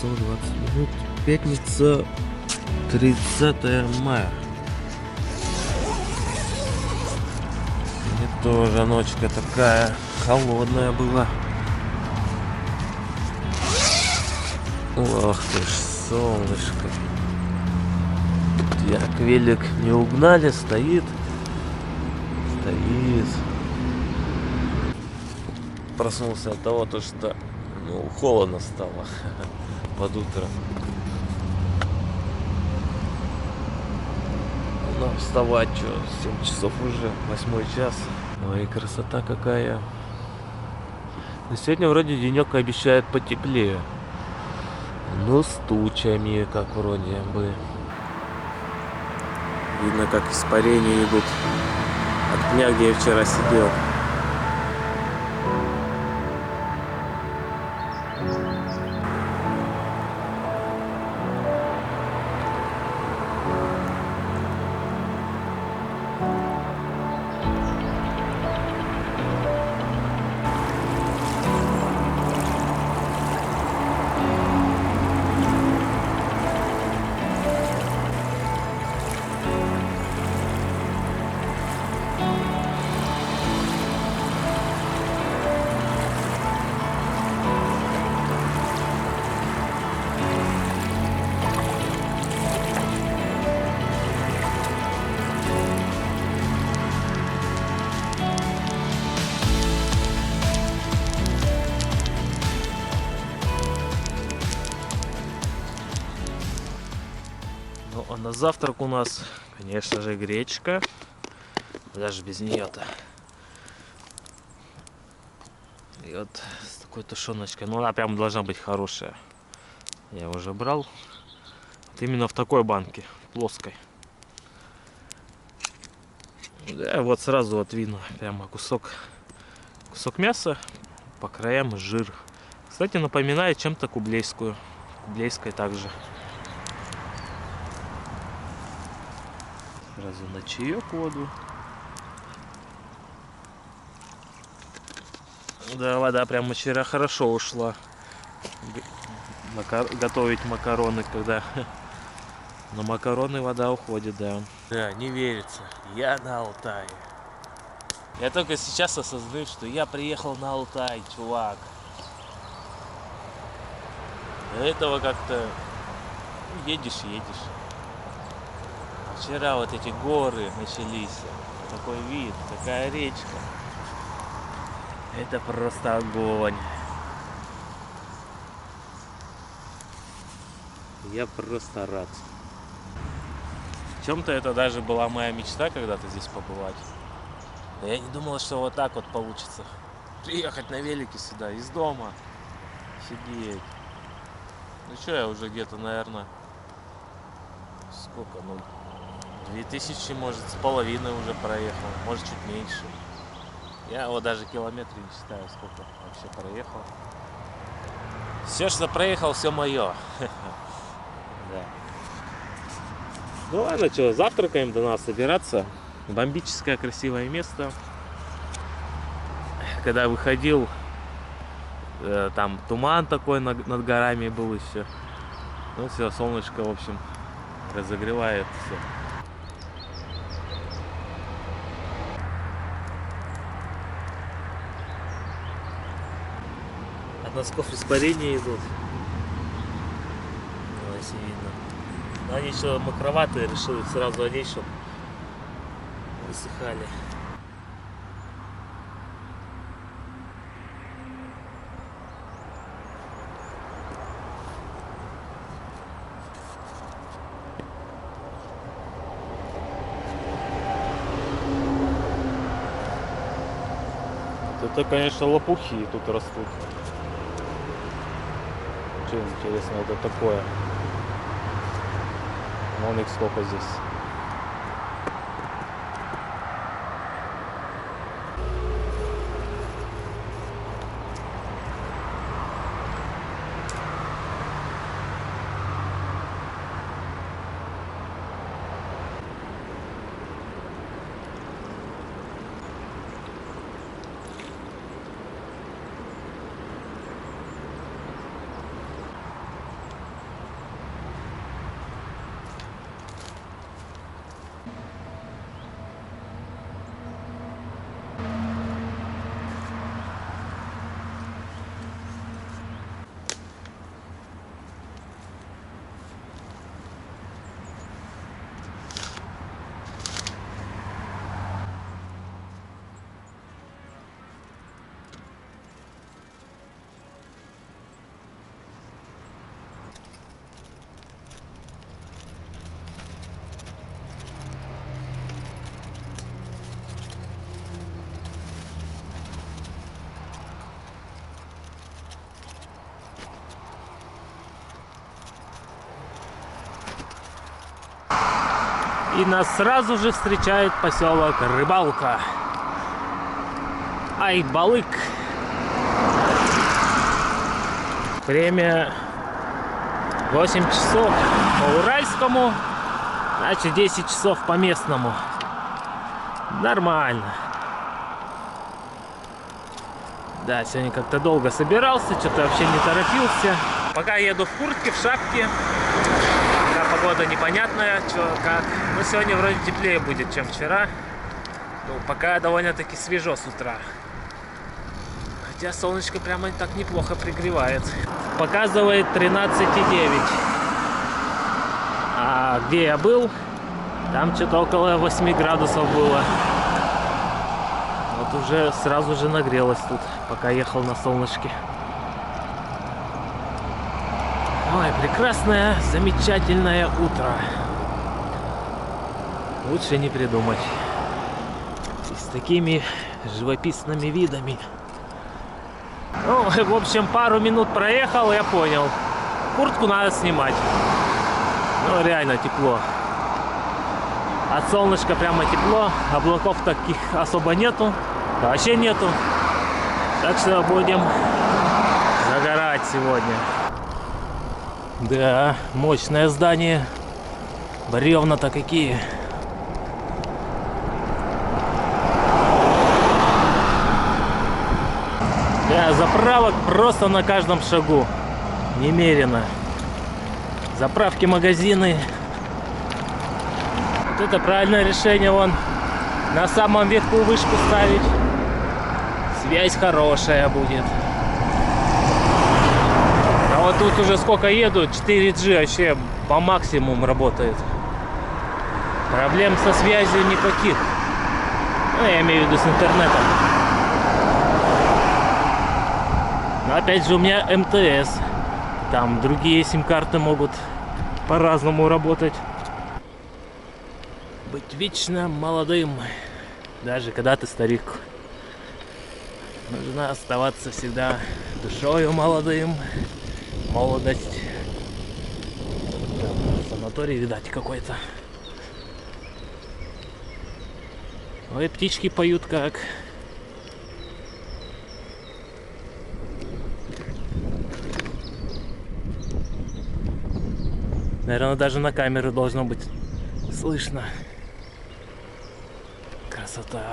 часов 20 минут. Пятница, 30 мая. И тоже ночка такая холодная была. Ох ты ж, солнышко. Так, велик не угнали, стоит. Проснулся от того, что холодно стало под утро. Но вставать что, 7 часов уже, 8 час. Ой, красота какая. Но сегодня вроде денек обещает потеплее. Но с тучами, как вроде бы. Видно, как испарения идут от пня, где я вчера сидел. Ну, а на завтрак у нас, конечно же, гречка. Даже без нее-то. И вот с такой тушеночкой. Ну, она прям должна быть хорошая. Я уже брал. Вот именно в такой банке, плоской. Да, вот сразу вот видно прямо кусок мяса, по краям жир. Кстати, напоминает чем-то кублейскую. Кублейской также. Сразу на чаек воду. Да, вода прям вчера хорошо ушла. Готовить макароны, когда на макароны вода уходит, да. Да, не верится. Я на Алтае. Я только сейчас осознаю, что я приехал на Алтай, чувак. До этого как-то едешь. А вчера вот эти горы начались. Такой вид, такая речка. Это просто огонь. Я просто рад. В чем-то это даже была моя мечта когда-то здесь побывать. Но я не думал, что вот так вот получится. Приехать на велике сюда, из дома. Сидеть. Ну что, я уже где-то, наверное, сколько, 2000, может, с половиной уже проехал. Может, чуть меньше. Я вот даже километры не считаю, сколько вообще проехал. Все, что проехал, все мое. Да. Ну ладно, что, завтракаем, до нас собираться. Бомбическое красивое место. Когда выходил, там туман такой над горами был еще. Ну все, солнышко, в общем, разогревает все. От носков испарения идут. Здесь видно. Но они еще мокроватые, решил их сразу одеть, чтобы высыхали. Это, конечно, лопухи тут растут. Что интересно это такое? Вон их сколько здесь. И нас сразу же встречает поселок Рыбалка. Айбалык. Время 8 часов по уральскому, значит 10 часов по местному. Нормально. Да, сегодня как-то долго собирался, что-то вообще не торопился. Пока еду в куртке, в шапке. Да, погода непонятная, что как. Но сегодня вроде теплее будет, чем вчера. Ну, пока довольно-таки свежо с утра. Хотя солнышко прямо так неплохо пригревает. Показывает 13,9. А где я был, там что-то около 8 градусов было. Вот уже сразу же нагрелось тут, пока ехал на солнышке. Ой, прекрасное, замечательное утро. Лучше не придумать. И с такими живописными видами. Ну, в общем, пару минут проехал, я понял. Куртку надо снимать. Ну, реально тепло. От солнышка прямо тепло. Облаков таких особо нету. Вообще нету. Так что будем загорать сегодня. Да, мощное здание. Бревна-то какие. Да, заправок просто на каждом шагу. Немерено. Заправки, магазины. Вот это правильное решение, вон на самом верху вышку ставить. Связь хорошая будет. А вот тут уже сколько еду, 4G вообще по максимуму работает. Проблем со связью никаких. Ну, я имею в виду с интернетом. Но опять же у меня МТС. Там другие сим-карты могут по-разному работать. Быть вечно молодым, даже когда ты старик. Нужно оставаться всегда душою молодым. Молодость. Там санаторий, видать, какой-то. Ой, птички поют как. Наверное, даже на камеру должно быть слышно. Красота.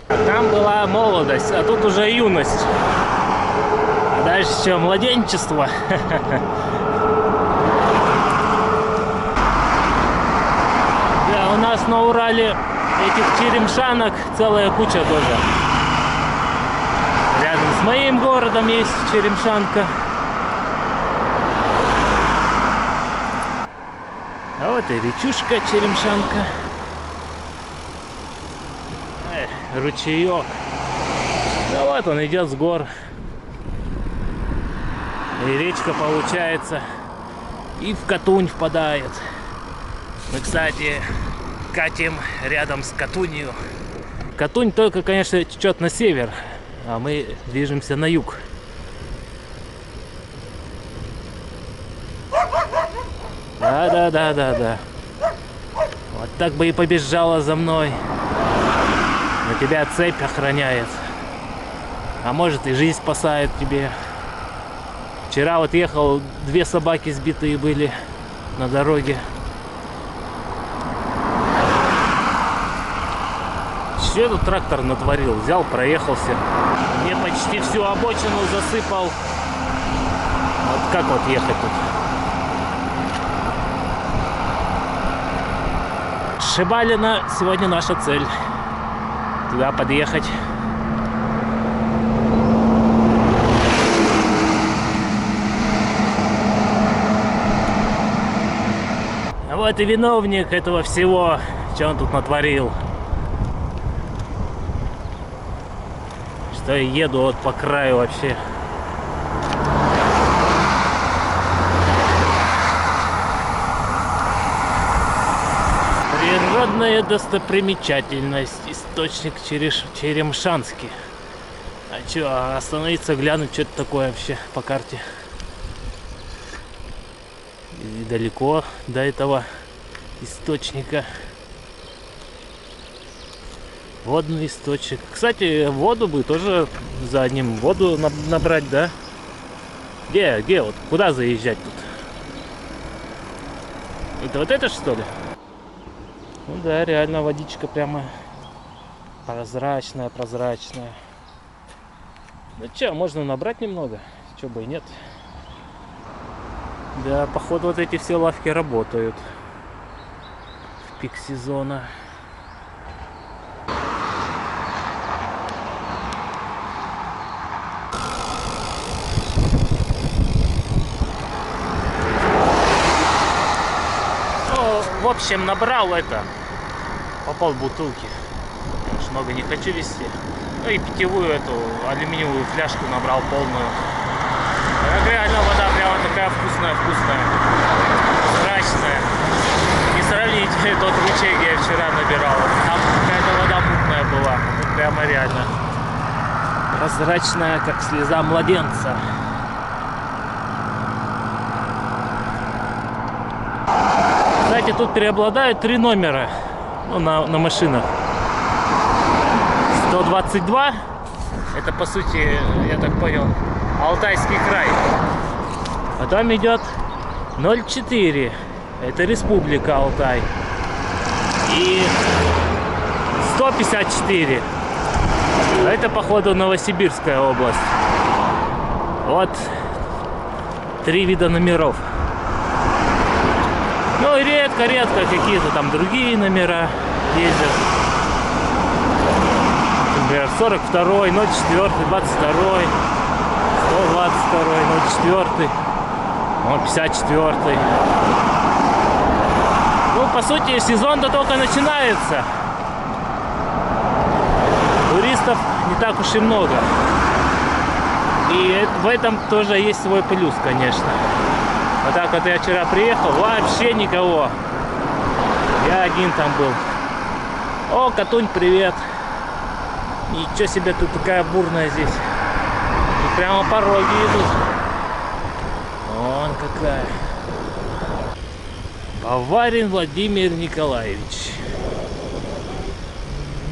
Там была молодость, а тут уже юность. А дальше что, младенчество? Да, у нас на Урале этих черемшанок целая куча тоже. Рядом с моим городом есть черемшанка. А вот и речушка Черемшанка. Ручеек. Да вот он идет с гор. И речка получается и в Катунь впадает. Мы, кстати, катим рядом с Катунью. Катунь только, конечно, течет на север, а мы движемся на юг. Да. Вот так бы и побежала за мной. Но тебя цепь охраняет. А может и жизнь спасает тебе. Вчера вот ехал, 2 собаки сбитые были на дороге. Что этот трактор натворил? Взял, проехался. Мне почти всю обочину засыпал. Вот как вот ехать тут? Шибалина сегодня наша цель. Туда подъехать. А вот и виновник этого всего, что он тут натворил. Что я еду вот по краю вообще. Природная достопримечательность, источник Черемшанский. А что, остановиться, глянуть, что это такое вообще по карте? И далеко до этого источника. Водный источник. Кстати, воду бы тоже за одним воду набрать, да? Где вот? Куда заезжать тут? Это вот это что ли? Ну да, реально водичка прямо прозрачная. Ну че, можно набрать немного? Че бы и нет. Да, походу вот эти все лавки работают в пик сезона. Ну, в общем, набрал это по полбутылки. Уж много не хочу везти. Ну и питьевую эту алюминиевую фляжку набрал полную. Реально вода прямо такая вкусная, прозрачная. Не сравните тот ручей, где я вчера набирал. Там какая-то вода мутная была. Тут прямо реально прозрачная, как слеза младенца. Кстати, тут преобладают 3 номера, ну, на машинах. 122, это по сути, я так понял, Алтайский край. Потом идет 04, это Республика Алтай. И 154, это походу Новосибирская область. Вот 3 вида номеров. Ну и редко какие-то там другие номера ездят. Например, 42-й, 04-й, 22-й, 122-й, 04-й, 54-й. Ну, по сути, сезон-то только начинается. Туристов не так уж и много. И в этом тоже есть свой плюс, конечно. Вот так вот я вчера приехал, вообще никого. Я один там был. О, Катунь, привет. Ничего себе, тут такая бурная здесь. И прямо пороги идут. Вон какая. Баварин Владимир Николаевич.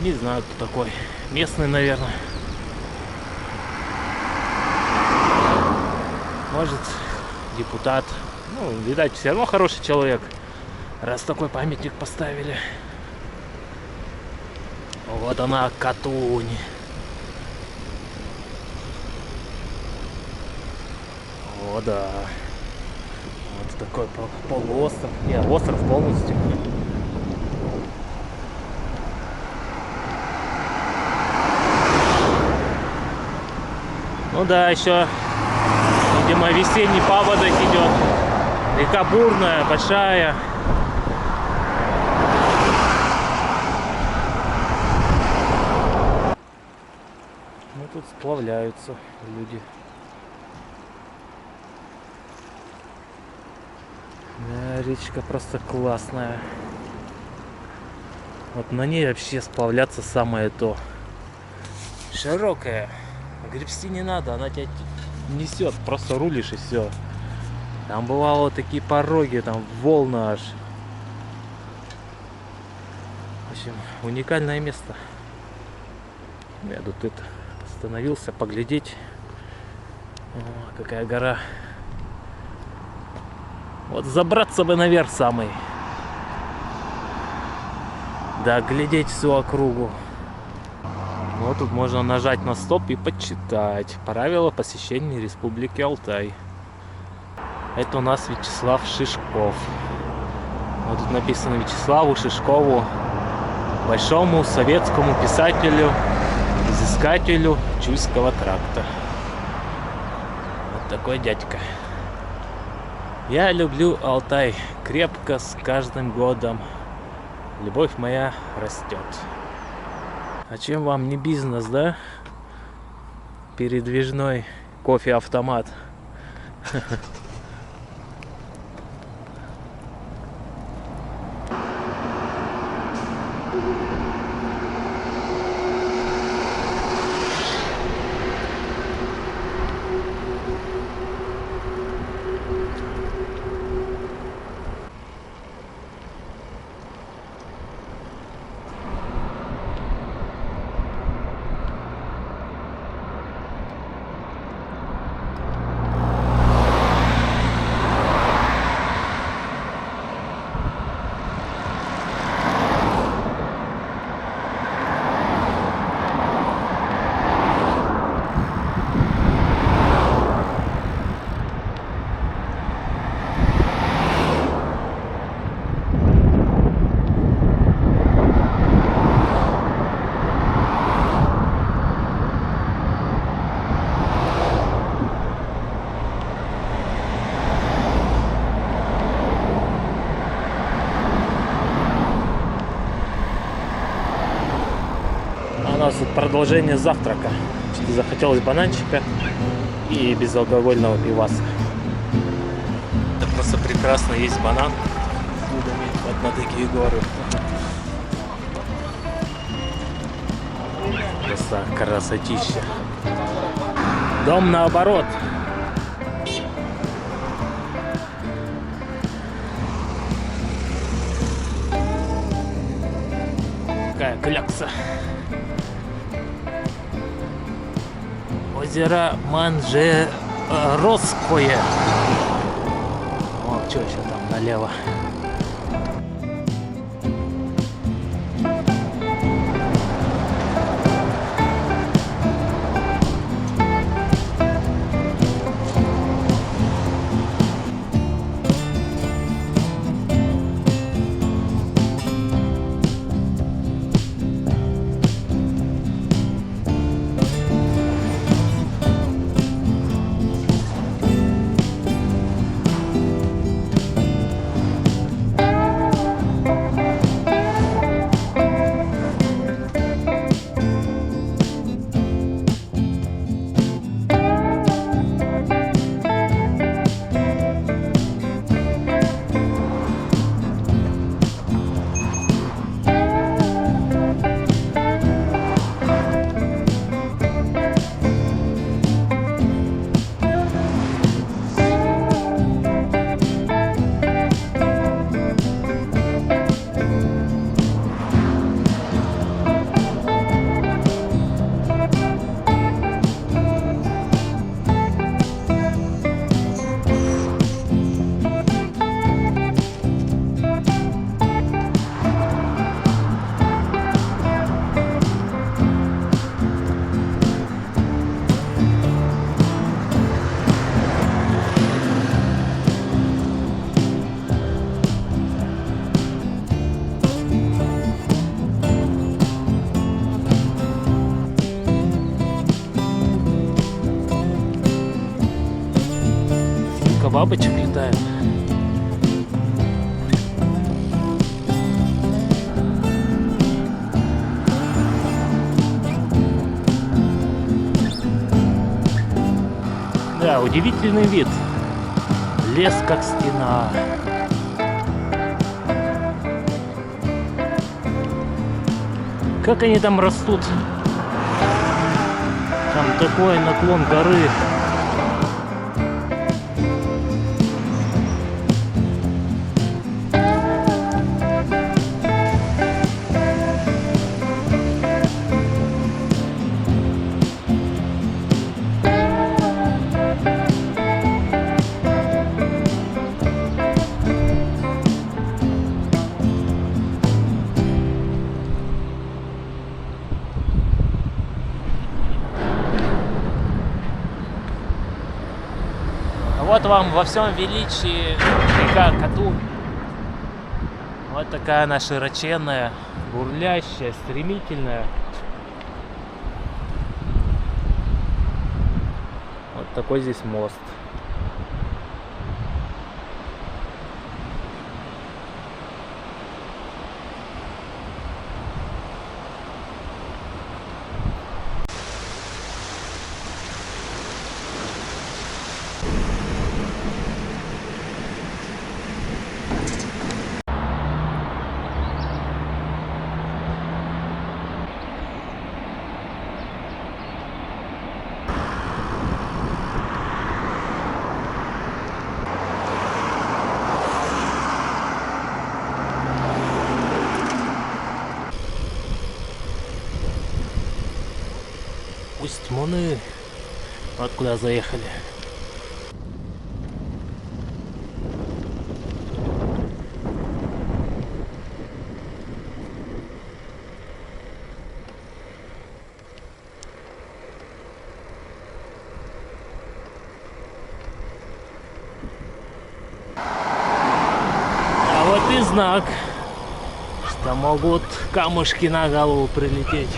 Не знаю, кто такой. Местный, наверное. Может, депутат. Ну, видать, все равно хороший человек, раз такой памятник поставили. Вот она, Катунь. О, да. Вот такой полуостров. Нет, остров полностью. Ну да, еще, видимо, весенний паводок идет. Река бурная, большая. Ну тут сплавляются люди. Да, речка просто классная. Вот на ней вообще сплавляться самое то. Широкая. Гребсти не надо, она тебя несет, просто рулишь и все. Там бывало вот такие пороги, там волны аж. В общем, уникальное место. Я тут это остановился поглядеть. О, какая гора. Вот забраться бы наверх самый. Да, глядеть всю округу. Вот тут можно нажать на стоп и почитать правила посещения Республики Алтай. Это у нас Вячеслав Шишков. Вот тут написано: Вячеславу Шишкову, большому советскому писателю, изыскателю Чуйского тракта. Вот такой дядька. Я люблю Алтай крепко, с каждым годом. Любовь моя растет. А чем вам не бизнес, да? Передвижной кофе-автомат. нас тут продолжение завтрака. Что-то захотелось бананчика и безалкогольного пиваса. Это просто прекрасно, есть банан. Вот на такие горы. Просто красотища. Дом наоборот. Какая клякса. Озеро Манжероское. О, что еще там налево? Бабочек летает. Да, удивительный вид. Лес как стена. Как они там растут? Там такой наклон горы. Вот вам во всем величии река Катунь. Вот такая она широченная, бурлящая, стремительная. Вот такой здесь мост. Усть-Муны. Вот куда заехали. А вот и знак, что могут камушки на голову прилететь.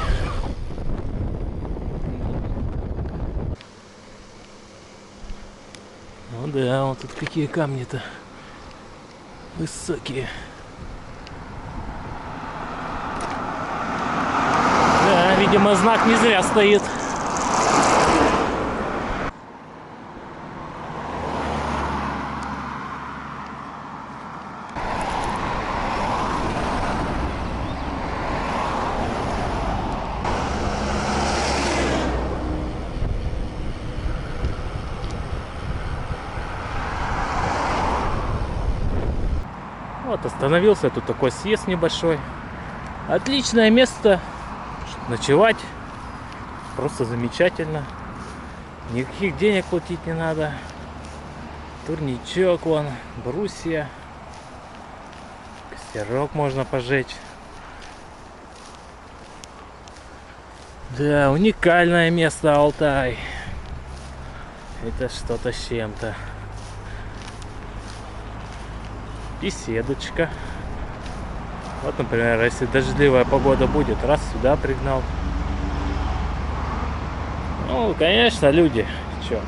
Ну да, вот тут какие камни-то высокие. Да, видимо, видимо, знак не зря стоит. Вот остановился, тут такой съезд небольшой. Отличное место, чтобы ночевать. Просто замечательно. Никаких денег платить не надо. Турничок вон, брусья. Костерок можно пожечь. Да, уникальное место Алтай. Это что-то с чем-то. Беседочка. Вот, например, если дождливая погода будет, раз сюда пригнал. Ну, конечно, люди, чё?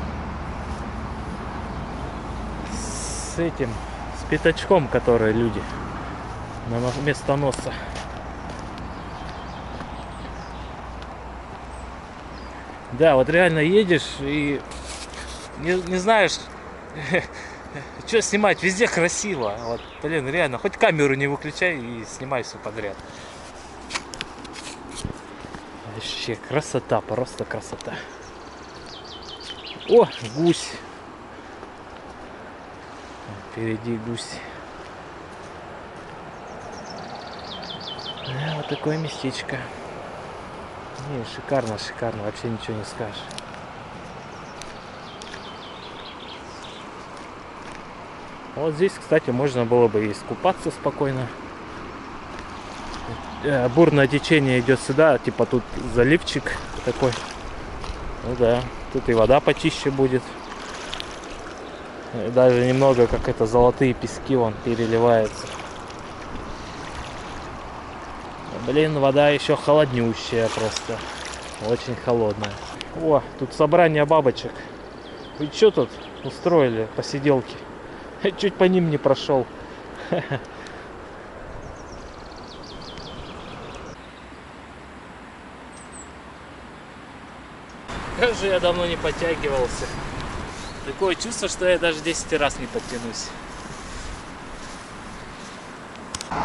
С этим, с пятачком, которые люди на место носа. Да, вот реально едешь и не знаешь, что снимать, везде красиво. Вот, блин, реально, хоть камеру не выключай и снимай все подряд. Вообще красота, просто красота. О, гусь. Впереди гусь. Да, вот такое местечко. Не, шикарно, шикарно, вообще ничего не скажешь. Вот здесь, кстати, можно было бы и искупаться спокойно. Бурное течение идет сюда, типа тут заливчик такой. Ну да, тут и вода почище будет. И даже немного, как это, золотые пески вон переливаются. Блин, вода еще холоднющая просто. Очень холодная. О, тут собрание бабочек. Вы что тут устроили посиделки? Чуть по ним не прошел. Как же я давно не подтягивался. Такое чувство, что я даже 10 раз не подтянусь. О,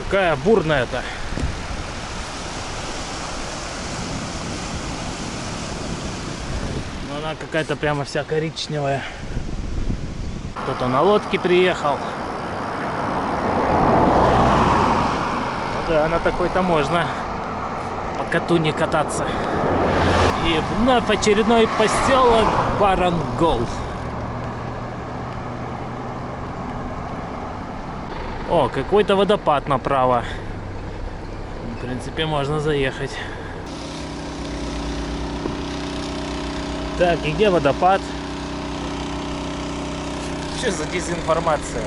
какая бурная-то. Она какая-то прямо вся коричневая. Кто-то на лодке приехал. Ну да, на такой-то можно по Катуни кататься. И вновь очередной поселок Барангол. О, какой-то водопад направо. В принципе, можно заехать. Так, и где водопад? Что за дезинформация?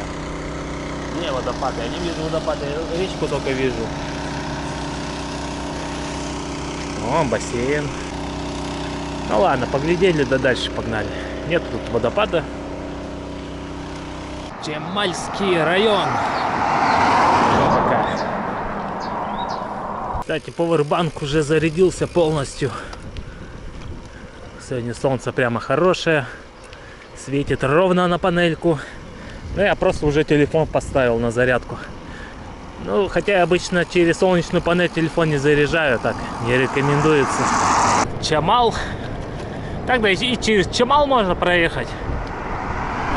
Где водопад? Я не вижу водопада, я речку только вижу. О, бассейн. Ну ладно, поглядели, да дальше погнали. Нет тут водопада. Чемальский район. Кстати, пауэрбанк уже зарядился полностью. Сегодня солнце прямо хорошее. Светит ровно на панельку. Ну, я просто уже телефон поставил на зарядку. Ну, хотя я обычно через солнечную панель телефон не заряжаю, так не рекомендуется. Чамал. Тогда и через Чамал можно проехать.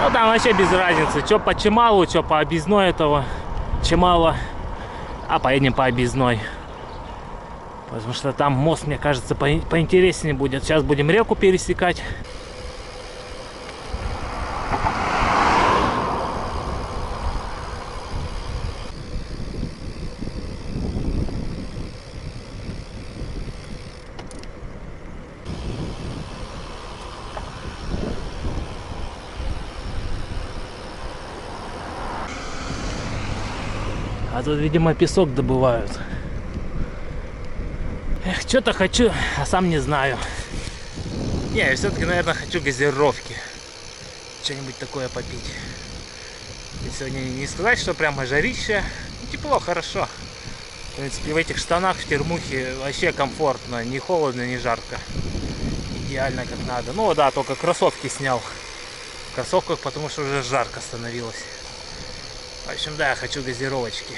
Ну, там вообще без разницы. Что по Чамалу, что по объездной этого Чамала. А поедем по объездной. Потому что там мост, мне кажется, поинтереснее будет. Сейчас будем реку пересекать. А тут, видимо, песок добывают. Эх, что-то хочу, а сам не знаю. Не, я все-таки, наверное, хочу газировки. Что-нибудь такое попить. Сегодня не сказать, что прямо жарище. Тепло, хорошо. В принципе, в этих штанах, в термухе вообще комфортно. Не холодно, не жарко. Идеально как надо. Ну да, только кроссовки снял. В кроссовках, потому что уже жарко становилось. В общем, да, я хочу газировочки.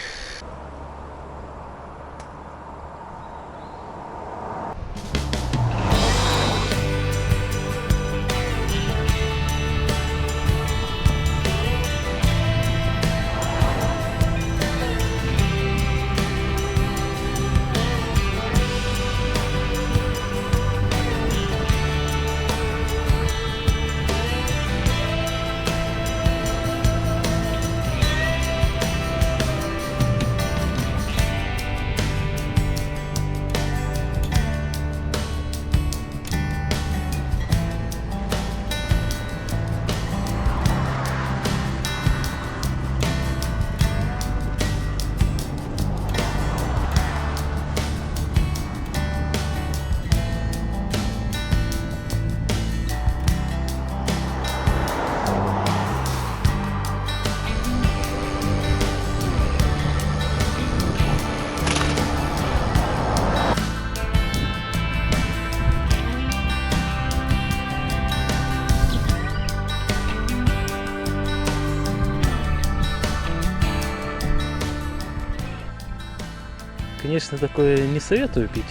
Конечно, такое не советую пить.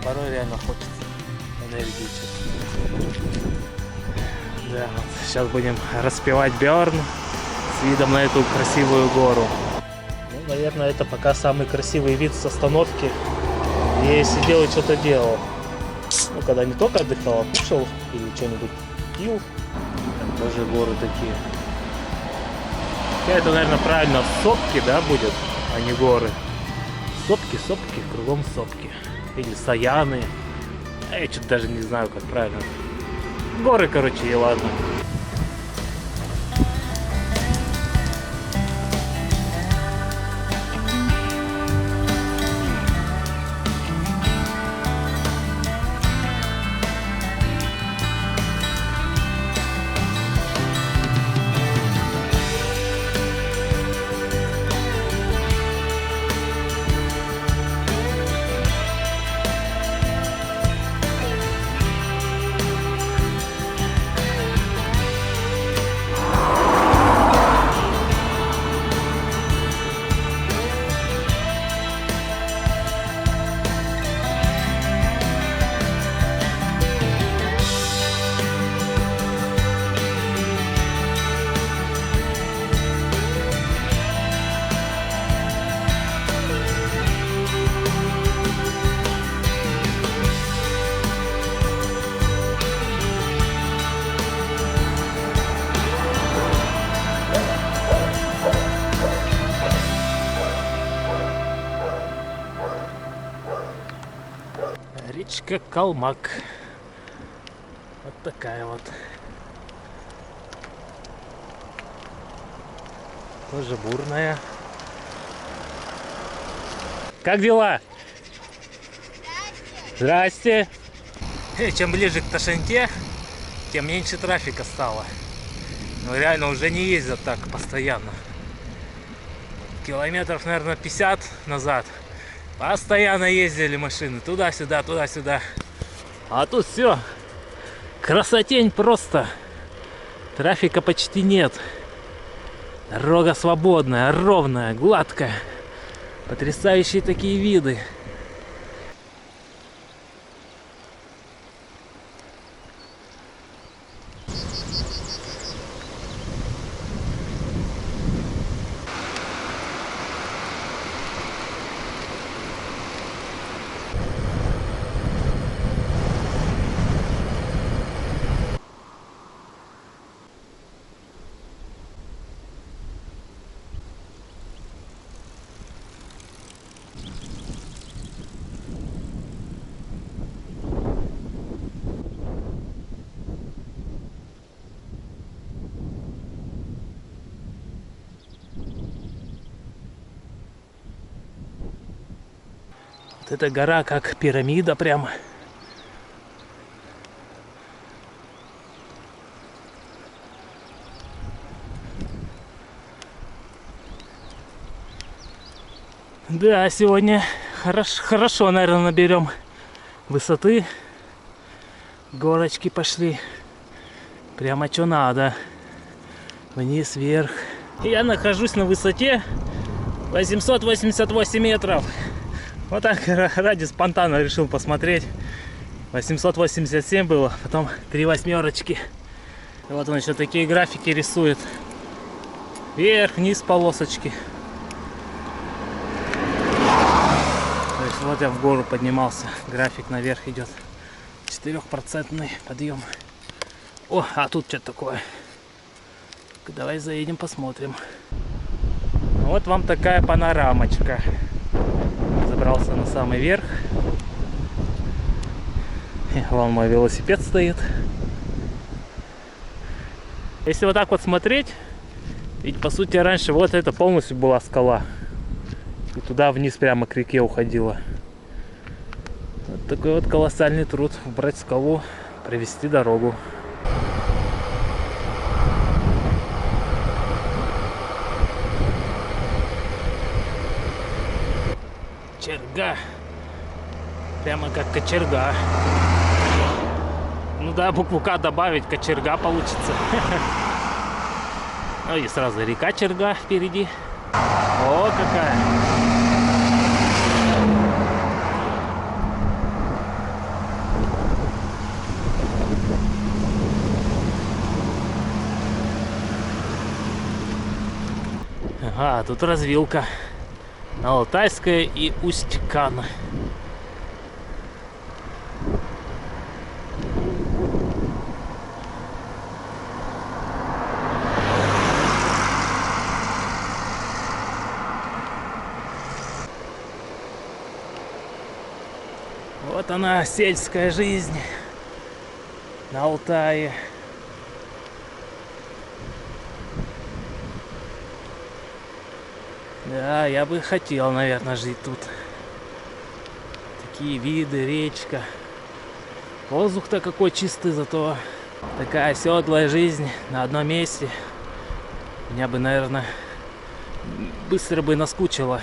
Порой реально хочется энергии. Да, вот сейчас будем распевать Бёрн с видом на эту красивую гору. Ну, наверное, это пока самый красивый вид с остановки. Я сидел и что-то делал. Ну, когда не только отдыхал, а кушал или что-нибудь пил. Там тоже горы такие. Это, наверное, правильно сопки, да, будет, а не горы. Сопки, кругом сопки. Или саяны. Я что-то даже не знаю, как правильно. Горы, короче, и ладно. Речка Калмак. Вот такая вот. Тоже бурная. Как дела? Здрасте. Чем ближе к Ташенте, тем меньше трафика стало. Но реально уже не ездят так постоянно. Километров, наверное, 50 назад постоянно ездили машины туда-сюда, туда-сюда. А тут все. Красотень просто. Трафика почти нет. Дорога свободная, ровная, гладкая. Потрясающие такие виды. Вот эта гора как пирамида прямо. Да, сегодня хорошо, наверное, наберем высоты. Горочки пошли. Прямо что надо. Вниз, вверх. Я нахожусь на высоте 888 метров. Вот так ради спонтанно решил посмотреть. 887 было, потом 3 восьмерочки. И вот он еще такие графики рисует. Вверх, вниз полосочки. То есть вот я в гору поднимался. График наверх идет. 4% подъем. О, а тут что такое? Давай заедем, посмотрим. Вот вам такая панорамочка. Забрался на самый верх. Вон мой велосипед стоит. Если вот так вот смотреть, ведь по сути раньше вот это полностью была скала. И туда вниз прямо к реке уходила. Вот такой вот колоссальный труд. Убрать скалу, провести дорогу. Кочерга. Прямо как кочерга. Ну да, букву К добавить, кочерга получится. Ну и сразу река Черга впереди. О, какая! Ага, тут развилка. Алтайская и Усть-Кан. Вот она, сельская жизнь на Алтае. Да, я бы хотел, наверное, жить тут. Такие виды, речка. Воздух-то какой чистый, зато такая оседлая жизнь на одном месте. Меня бы, наверное, быстро бы наскучило.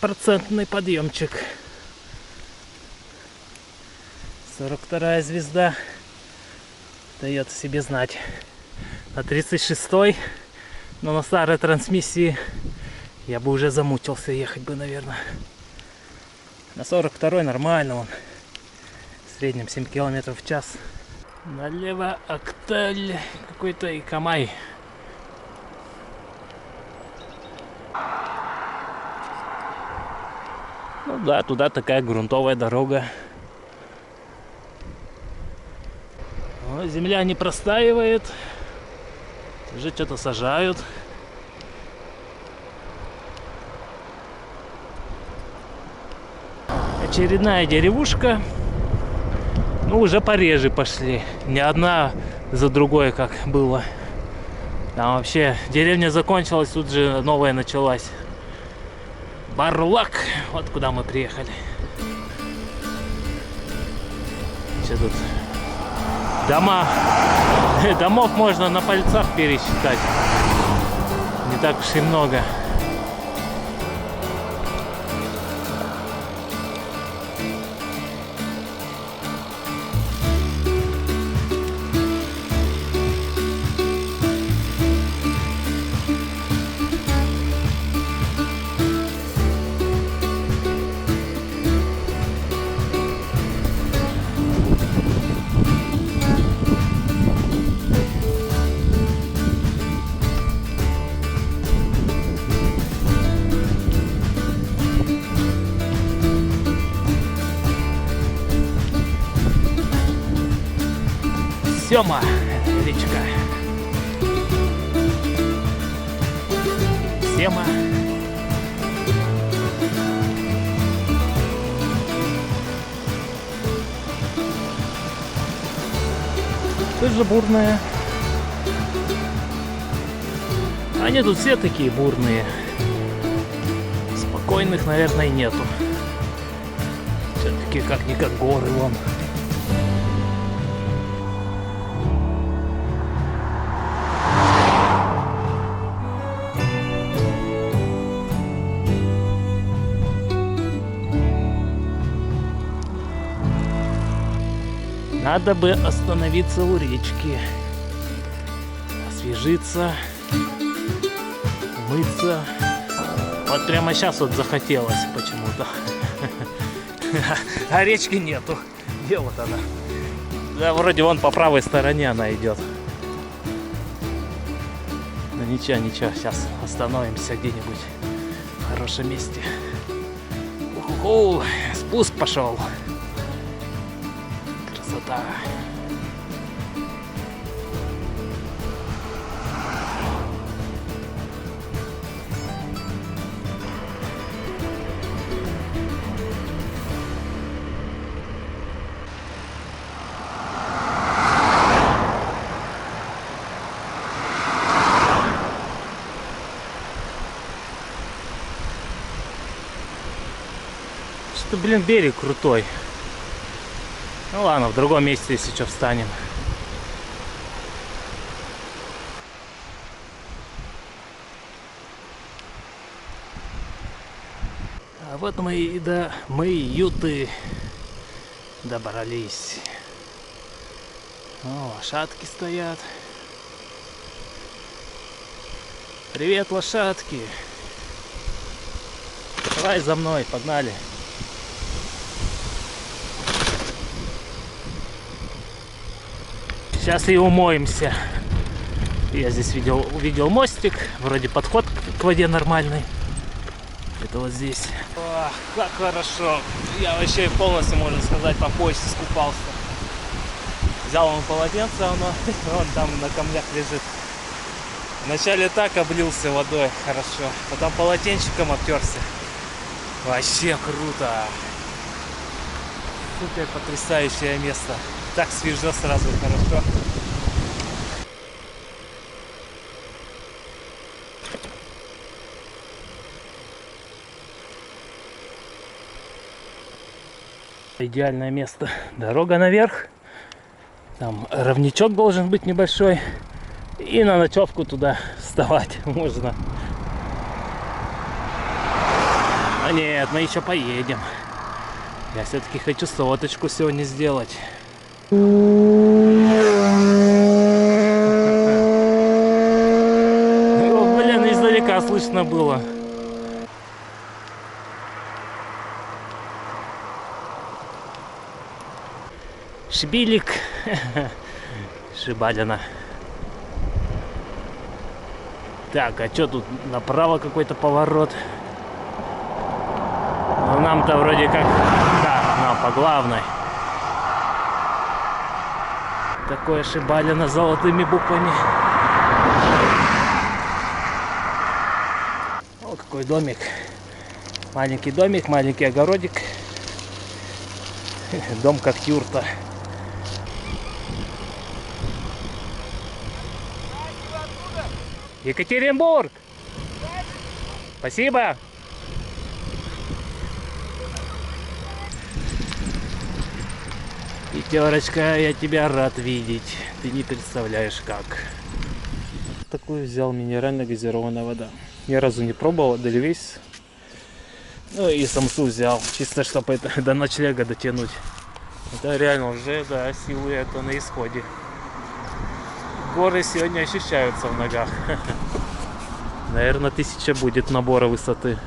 %-ный подъемчик. 42-я звезда дает о себе знать. На 36-й, но на старой трансмиссии я бы уже замучился ехать бы, наверное. На 42-й нормально он. В среднем 7 км в час. Налево Акталь какой-то и Камай. Ну да, туда такая грунтовая дорога. О, земля не простаивает. Уже что-то сажают. Очередная деревушка. Ну, уже пореже пошли. Не одна за другой, как было. Там вообще деревня закончилась, тут же новая началась. Барлак, вот куда мы приехали. Что тут? Дома. Домов можно на пальцах пересчитать. Не так уж и много. Сема, речка. Сема. Тоже бурная. Они тут все такие бурные. спокойных, наверное, нету. Все-таки как-никак горы вон. Надо бы остановиться у речки, освежиться, умыться. Вот прямо сейчас вот захотелось почему-то. А речки нету. Где вот она? Да, вроде вон по правой стороне она идет. Ну ничего, ничего, сейчас остановимся где-нибудь в хорошем месте. Уху, спуск пошел. Красота. Что, блин, берег крутой. Ну ладно, в другом месте, если что, встанем. А вот мы и до Юты добрались. О, лошадки стоят. Привет, лошадки. Давай за мной, погнали. Сейчас и умоемся. Я здесь увидел мостик, вроде подход к воде нормальный. Это вот здесь. О, как хорошо. Я вообще полностью, можно сказать, по пояс искупался. Взял он полотенце, оно вон там на камнях лежит. Вначале так облился водой, хорошо. Потом полотенчиком обтерся. Вообще круто. Супер потрясающее место. Так свежо сразу, хорошо. Идеальное место. Дорога наверх. Там ровнячок должен быть небольшой. И на ночевку туда вставать можно. А нет, мы еще поедем. Я все-таки хочу соточку сегодня сделать. О, блин, издалека слышно было. Шбилик. Шибалина. Так, а что тут направо какой-то поворот? Ну, нам-то вроде как... Да, нам по главной. Такое Шибалино с золотыми буквами. О, какой домик. Маленький домик, маленький огородик. Дом как юрта. Екатеринбург! Спасибо! Пятерочка, я тебя рад видеть. Ты не представляешь как. Такую взял минерально газированная вода. Ни разу не пробовал, Дельвейс. Ну и самсу взял. Чисто чтобы это до ночлега дотянуть. Это реально уже, да, силы это на исходе. Горы сегодня ощущаются в ногах. Наверное, 1000 будет набора высоты.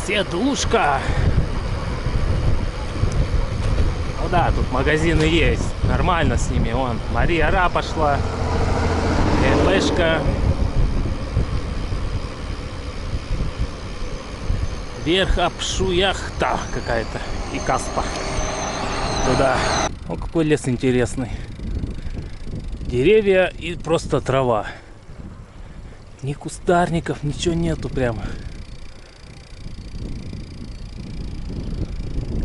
Седлушка. Ну да, тут магазины есть. Нормально с ними. Вон, Мария Ра пошла. ЛПшка. Верх Апшу яхта какая-то. И Каспа. Туда. О, какой лес интересный. Деревья и просто трава. Ни кустарников, ничего нету прямо.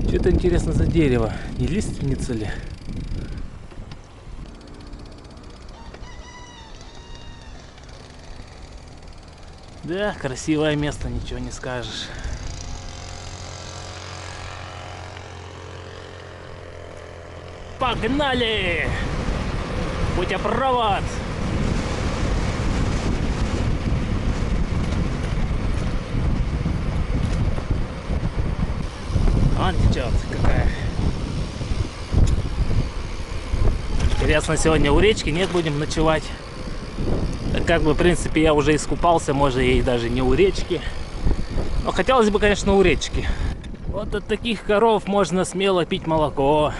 Что это интересно за дерево? Не лиственница ли? Да, красивое место, ничего не скажешь. Погнали! Путепровод! Вон течет какая. Интересно, сегодня у речки нет, будем ночевать. Как бы, в принципе, я уже искупался, может, и даже не у речки. Но хотелось бы, конечно, у речки. Вот от таких коров можно смело пить молоко.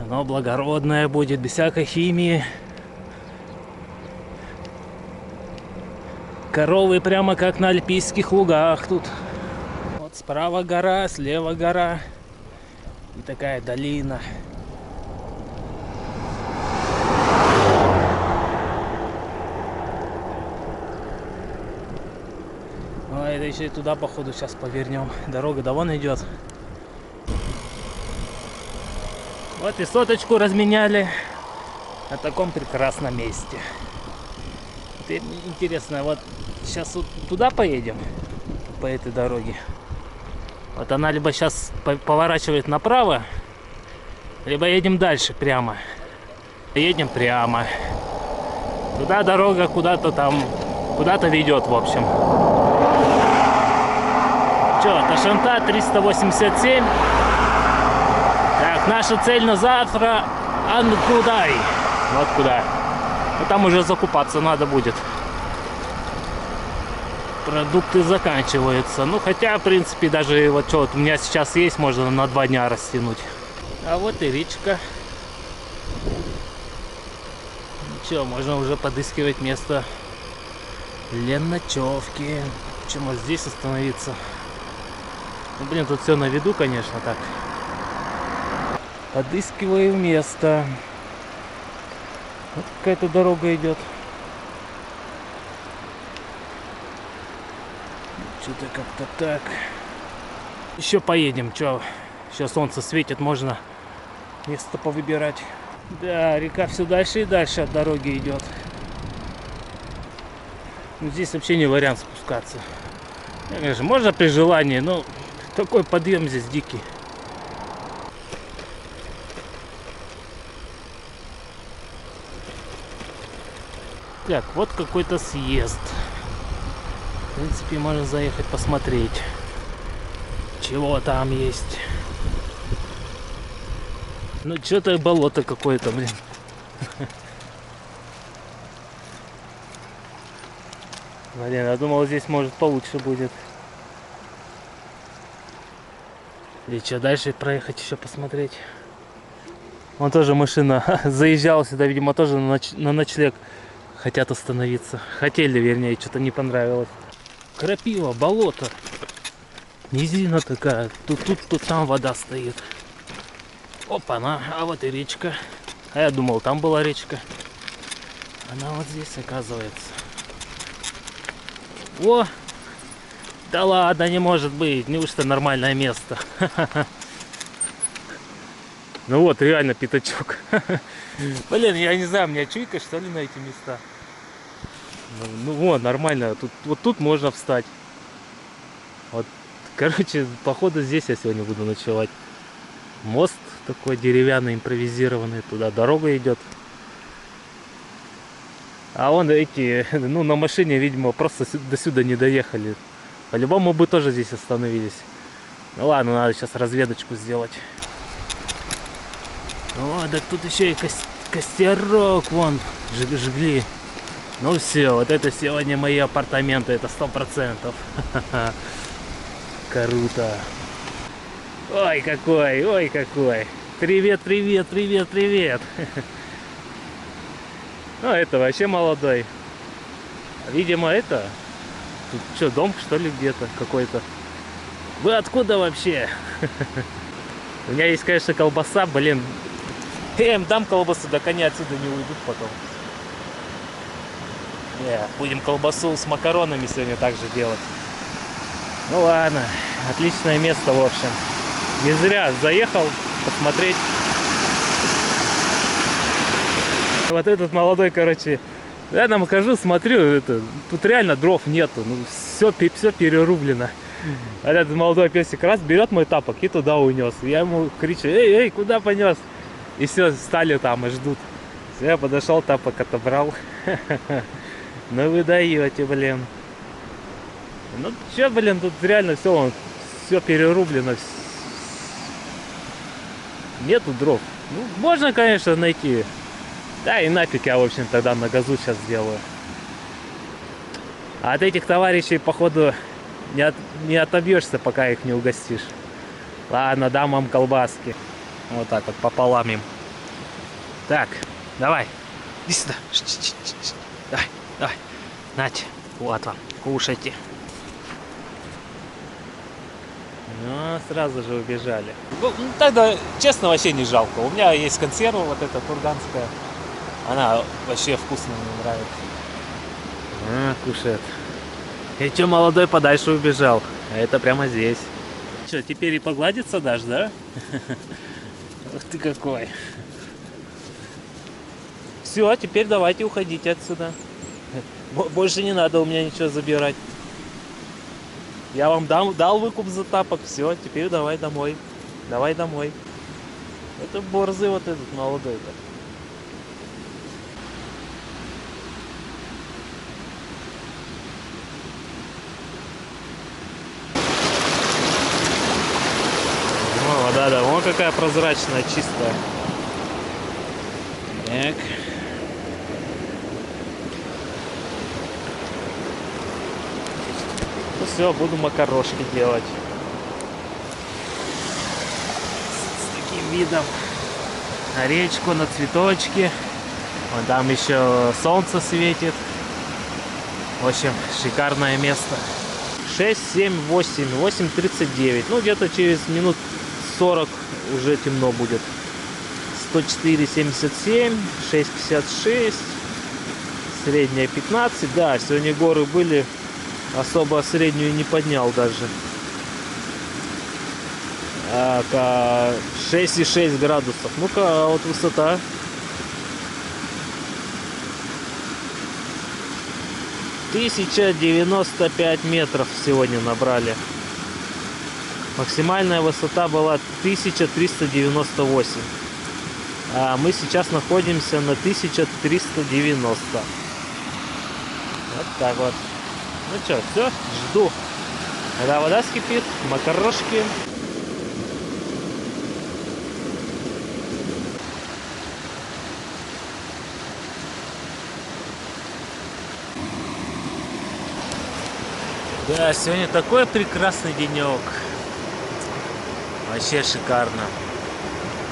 Оно благородное будет, без всякой химии. Коровы прямо как на альпийских лугах тут. Вот справа гора, слева гора. И такая долина. Ой, это еще и туда, походу, сейчас повернем. Дорога да вон идет. Вот и соточку разменяли на таком прекрасном месте. Теперь интересно, вот сейчас вот туда поедем, по этой дороге. Вот она либо сейчас поворачивает направо, либо едем дальше прямо. Едем прямо. Туда дорога куда-то там, куда-то ведет, в общем. Че, Ташанта 387. Так, наша цель на завтра Ангудай. Вот куда. Но там уже закупаться надо будет. Продукты заканчиваются. Ну, хотя, в принципе, даже вот что вот у меня сейчас есть, можно на 2 дня растянуть. А вот и речка. Ну что, можно уже подыскивать место для ночевки. Почему здесь остановиться? Ну, блин, тут все на виду, конечно, так. Подыскиваю место. Вот какая-то дорога идет. Что-то как-то так. Еще поедем. Что? Сейчас солнце светит, можно место повыбирать. Да, река все дальше и дальше от дороги идет. Ну, здесь вообще не вариант спускаться. Конечно, можно при желании, но такой подъем здесь дикий. Так, вот какой-то съезд. В принципе, можно заехать посмотреть, чего там есть. Ну, что-то болото какое-то, блин. Блин, я думал, здесь может получше будет. Или что, дальше проехать еще посмотреть. Вон тоже машина заезжала сюда, видимо, тоже на ночлег хотят остановиться. Хотели, вернее, что-то не понравилось. Крапива, болото. Низина такая. Тут там вода стоит. Опа-на, а вот и речка. А я думал, там была речка. Она вот здесь, оказывается. О! Да ладно, не может быть. Неужто нормальное место? Ну вот, реально пятачок. Блин, я не знаю, у меня чуйка, что ли, на эти места. Ну вот, нормально. Вот тут можно встать. Вот, короче, походу здесь я сегодня буду ночевать. Мост такой деревянный, импровизированный. Туда дорога идет. А вон эти, ну, на машине, видимо, просто до сюда не доехали. По-любому бы тоже здесь остановились. Ну ладно, надо сейчас разведочку сделать. О, да тут еще и костерок вон жгли. Ну все, вот это сегодня мои апартаменты, это 100%. Круто. Ой, какой, ой, какой. Привет, привет, привет, привет. Ну, это вообще молодой. Видимо, это... Тут что, дом, что ли, где-то какой-то? Вы откуда вообще? У меня есть, конечно, колбаса, блин. Я им дам колбасу, так они отсюда не уйдут потом. Будем колбасу с макаронами сегодня также делать. Ну ладно, отличное место, в общем. Не зря заехал посмотреть. Вот этот молодой, короче, Я там хожу, смотрю, тут реально дров нету, ну все перерублено. А этот молодой песик раз берет мой тапок и туда унес. Я ему кричу: эй, куда понес? И все, стали там и ждут. Все, я подошел, тапок отобрал. Ну вы даете, блин. Ну че, блин, тут реально все перерублено. Нету дров. Ну, можно, конечно, найти. Да и нафиг я, в общем, тогда на газу сейчас сделаю. А от этих товарищей, походу, не отобьешься, пока их не угостишь. Ладно, дам вам колбаски. Вот так вот, пополам им. Так, давай. Иди сюда. Давай. Нате, вот вам, кушайте. Ну, сразу же убежали. Ну, тогда, честно, вообще не жалко. У меня есть консерва вот эта курганская. Она вообще вкусная, мне нравится. Кушает. И чё, молодой подальше убежал? А это прямо здесь. Что, теперь и погладиться дашь, да? Ух ты какой. Все, теперь давайте уходите отсюда. Больше не надо у меня ничего забирать. Я вам дал выкуп за тапок. Все, теперь давай домой. Давай домой. Это борзый вот этот молодой-то. О, да, вон какая прозрачная, чистая. Так. Ну все, буду макарошки делать. С таким видом. На речку, на цветочки. Вон там еще солнце светит. В общем, шикарное место. 6, 7, 8, 8:39. Ну, где-то через минут 40 уже темно будет. 104,77, 6,56, средняя 15. Да, сегодня горы были, особо среднюю не поднял даже. 6,6 градусов. Ну-ка, вот высота. — 1095 метров сегодня набрали. Максимальная высота была 1398. А мы сейчас находимся на 1390. Вот так вот. Ну что, все, жду. Когда вода вскипит, макарошки. Да, сегодня такой прекрасный денек. Вообще шикарно.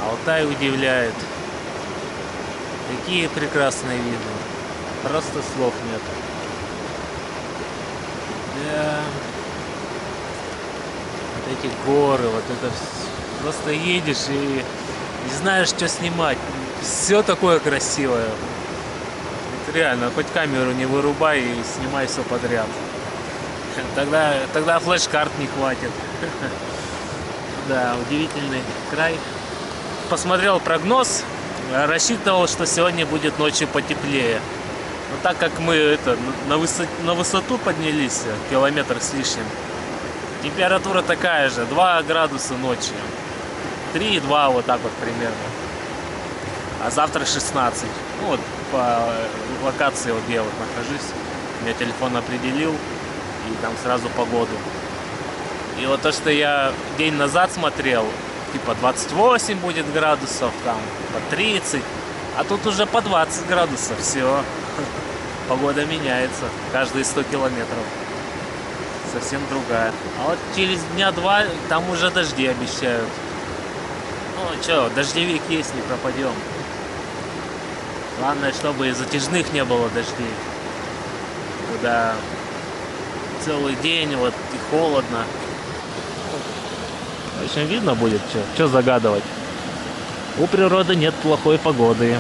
Алтай удивляет. Такие прекрасные виды. Просто слов нет. Да. Вот эти горы, вот это просто едешь и не знаешь, что снимать. Все такое красивое. Вот реально, хоть камеру не вырубай и снимай все подряд. Тогда флеш-карт не хватит. Да, удивительный край. Посмотрел прогноз, рассчитывал, что сегодня будет ночью потеплее. Но так как мы на высоту поднялись, километр с лишним, температура такая же, 2 градуса ночью. 3,2 вот так вот примерно. А завтра 16. Ну, вот по локации, вот я вот нахожусь, меня телефон определил, и там сразу погоду. И вот то, что я день назад смотрел, типа 28 будет градусов, там по 30, а тут уже по 20 градусов, все, погода меняется каждые 100 километров, совсем другая. А вот через дня два там уже дожди обещают. Ну что, дождевик есть, не пропадем. Главное, чтобы затяжных не было дождей, когда целый день вот и холодно. В общем, видно будет, что загадывать. У природы нет плохой погоды.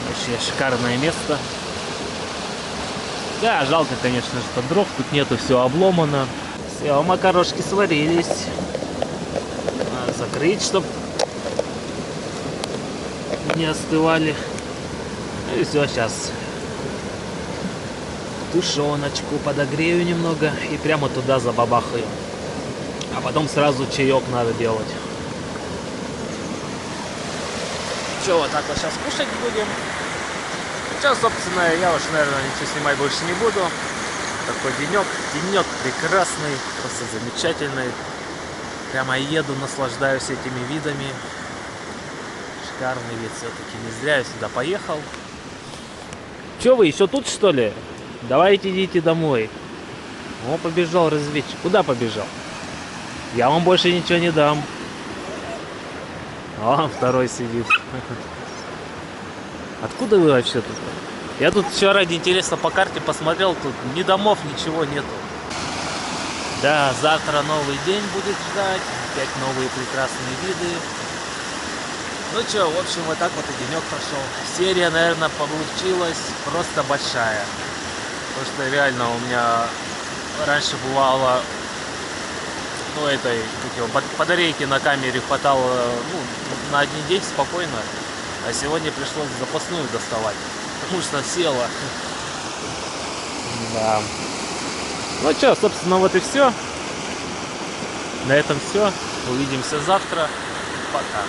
Вообще шикарное место. Да, жалко, конечно, что дров тут нету, все обломано. Все, макарошки сварились. Надо закрыть, чтобы не остывали. Ну и все, сейчас тушеночку подогрею немного и прямо туда забабахаю. А потом сразу чаек надо делать. Че, вот так вот сейчас кушать будем. Сейчас, собственно, я уж, наверное, ничего снимать больше не буду. Такой денек. Денек прекрасный, просто замечательный. Прямо еду, наслаждаюсь этими видами. Шикарный вид все-таки. Не зря я сюда поехал. Че вы, еще тут, что ли? Давайте идите домой. О, побежал разведчик. Куда побежал? Я вам больше ничего не дам. О, второй сидит. Откуда вы вообще тут? Я тут еще ради интереса по карте посмотрел, тут ни домов, ничего нету. Да, завтра новый день будет ждать, опять новые прекрасные виды. Ну что, в общем, вот так вот и денек прошел. Серия, наверное, получилась просто большая. Потому что реально у меня раньше бывало, ну, этой, батарейки на камере хватало, ну, на один день спокойно. А сегодня пришлось запасную доставать, потому что села. Да. Ну что, собственно, вот и все. На этом все. Увидимся завтра. Пока.